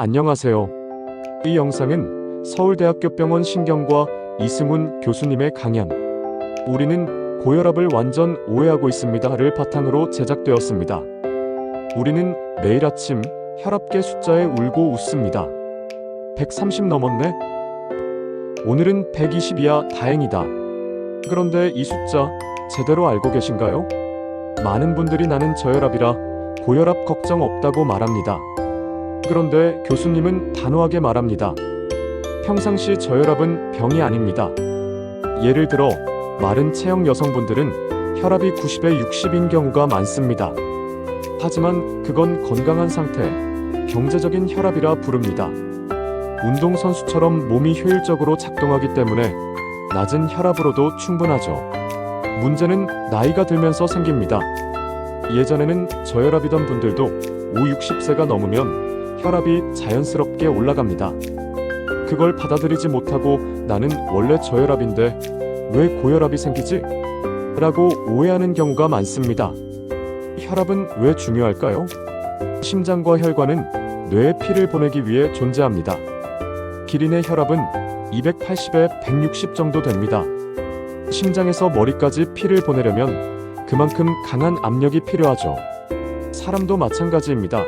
안녕하세요. 이 영상은 서울대학교 병원 신경과 이승훈 교수님의 강연 "우리는 고혈압을 완전 오해하고 있습니다"를 바탕으로 제작되었습니다. 우리는 매일 아침 혈압계 숫자에 울고 웃습니다. 130 넘었네? 오늘은 120이야. 다행이다. 그런데 이 숫자 제대로 알고 계신가요? 많은 분들이 나는 저혈압이라 고혈압 걱정 없다고 말합니다. 그런데 교수님은 단호하게 말합니다. 평상시 저혈압은 병이 아닙니다. 예를 들어 마른 체형 여성분들은 혈압이 90에 60인 경우가 많습니다. 하지만 그건 건강한 상태, 경제적인 혈압이라 부릅니다. 운동선수처럼 몸이 효율적으로 작동하기 때문에 낮은 혈압으로도 충분하죠. 문제는 나이가 들면서 생깁니다. 예전에는 저혈압이던 분들도 60세가 넘으면 혈압이 자연스럽게 올라갑니다. 그걸 받아들이지 못하고 나는 원래 저혈압인데 왜 고혈압이 생기지? 라고 오해하는 경우가 많습니다. 혈압은 왜 중요할까요? 심장과 혈관은 뇌에 피를 보내기 위해 존재합니다. 기린의 혈압은 280에 160 정도 됩니다. 심장에서 머리까지 피를 보내려면 그만큼 강한 압력이 필요하죠. 사람도 마찬가지입니다.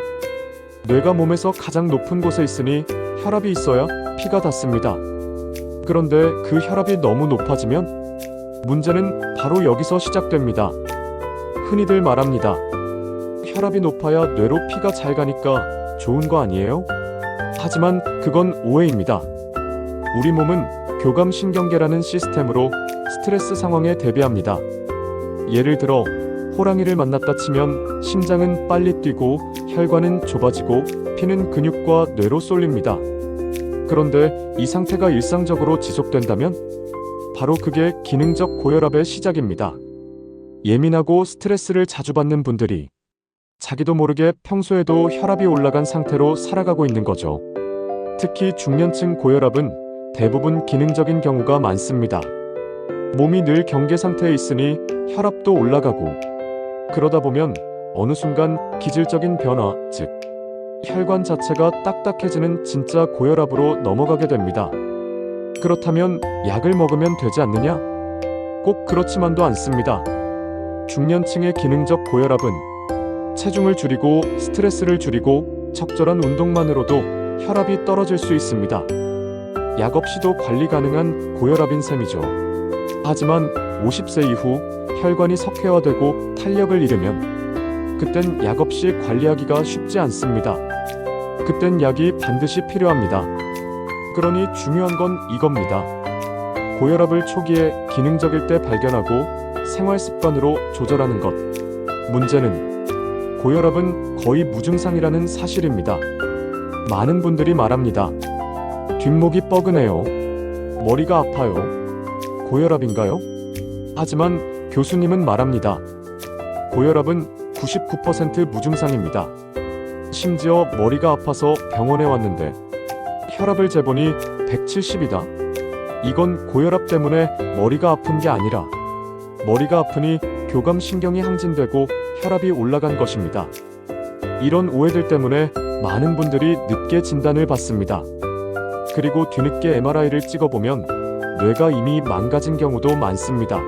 뇌가 몸에서 가장 높은 곳에 있으니 혈압이 있어야 피가 닿습니다. 그런데 그 혈압이 너무 높아지면 문제는 바로 여기서 시작됩니다. 흔히들 말합니다. 혈압이 높아야 뇌로 피가 잘 가니까 좋은 거 아니에요? 하지만 그건 오해입니다. 우리 몸은 교감신경계라는 시스템으로 스트레스 상황에 대비합니다. 예를 들어 호랑이를 만났다 치면 심장은 빨리 뛰고 혈관은 좁아지고 피는 근육과 뇌로 쏠립니다. 그런데 이 상태가 일상적으로 지속된다면 바로 그게 기능적 고혈압의 시작입니다. 예민하고 스트레스를 자주 받는 분들이 자기도 모르게 평소에도 혈압이 올라간 상태로 살아가고 있는 거죠. 특히 중년층 고혈압은 대부분 기능적인 경우가 많습니다. 몸이 늘 경계 상태에 있으니 혈압도 올라가고 그러다 보면 어느 순간 기질적인 변화, 즉 혈관 자체가 딱딱해지는 진짜 고혈압으로 넘어가게 됩니다. 그렇다면 약을 먹으면 되지 않느냐? 꼭 그렇지만도 않습니다. 중년층의 기능적 고혈압은 체중을 줄이고 스트레스를 줄이고 적절한 운동만으로도 혈압이 떨어질 수 있습니다. 약 없이도 관리 가능한 고혈압인 셈이죠. 하지만 50세 이후 혈관이 석회화되고 탄력을 잃으면 그땐 약 없이 관리하기가 쉽지 않습니다. 그땐 약이 반드시 필요합니다. 그러니 중요한 건 이겁니다. 고혈압을 초기에 기능적일 때 발견하고 생활 습관으로 조절하는 것. 문제는 고혈압은 거의 무증상이라는 사실입니다. 많은 분들이 말합니다. 뒷목이 뻐근해요. 머리가 아파요. 고혈압인가요? 하지만 교수님은 말합니다. 고혈압은 99% 무증상입니다. 심지어 머리가 아파서 병원에 왔는데 혈압을 재보니 170이다. 이건 고혈압 때문에 머리가 아픈 게 아니라 머리가 아프니 교감신경이 항진되고 혈압이 올라간 것입니다. 이런 오해들 때문에 많은 분들이 늦게 진단을 받습니다. 그리고 뒤늦게 MRI를 찍어보면 뇌가 이미 망가진 경우도 많습니다.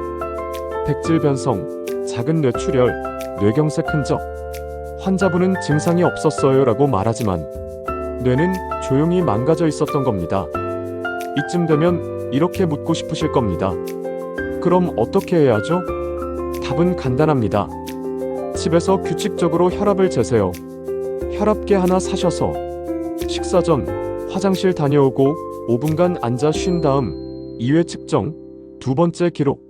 백질 변성, 작은 뇌출혈, 뇌경색 흔적. 환자분은 증상이 없었어요 라고 말하지만 뇌는 조용히 망가져 있었던 겁니다. 이쯤 되면 이렇게 묻고 싶으실 겁니다. 그럼 어떻게 해야죠? 답은 간단합니다. 집에서 규칙적으로 혈압을 재세요. 혈압계 하나 사셔서 식사 전 화장실 다녀오고 5분간 앉아 쉰 다음 2회 측정, 두 번째 기록,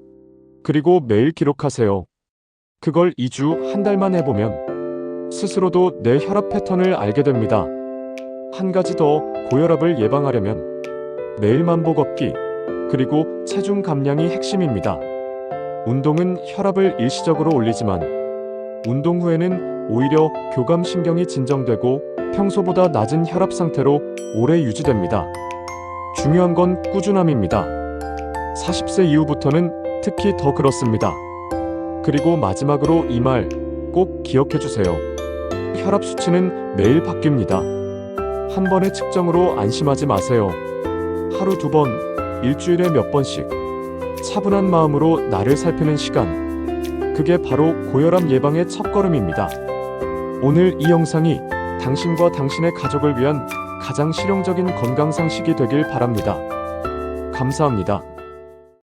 그리고 매일 기록하세요. 그걸 2주, 한 달만 해보면 스스로도 내 혈압 패턴을 알게 됩니다. 한 가지 더, 고혈압을 예방하려면 매일 만보 걷기, 그리고 체중 감량이 핵심입니다. 운동은 혈압을 일시적으로 올리지만 운동 후에는 오히려 교감신경이 진정되고 평소보다 낮은 혈압 상태로 오래 유지됩니다. 중요한 건 꾸준함입니다. 40세 이후부터는 특히 더 그렇습니다. 그리고 마지막으로 이 말 꼭 기억해주세요. 혈압 수치는 매일 바뀝니다. 한 번의 측정으로 안심하지 마세요. 하루 2번, 일주일에 몇 번씩 차분한 마음으로 나를 살피는 시간. 그게 바로 고혈압 예방의 첫걸음입니다. 오늘 이 영상이 당신과 당신의 가족을 위한 가장 실용적인 건강 상식이 되길 바랍니다. 감사합니다.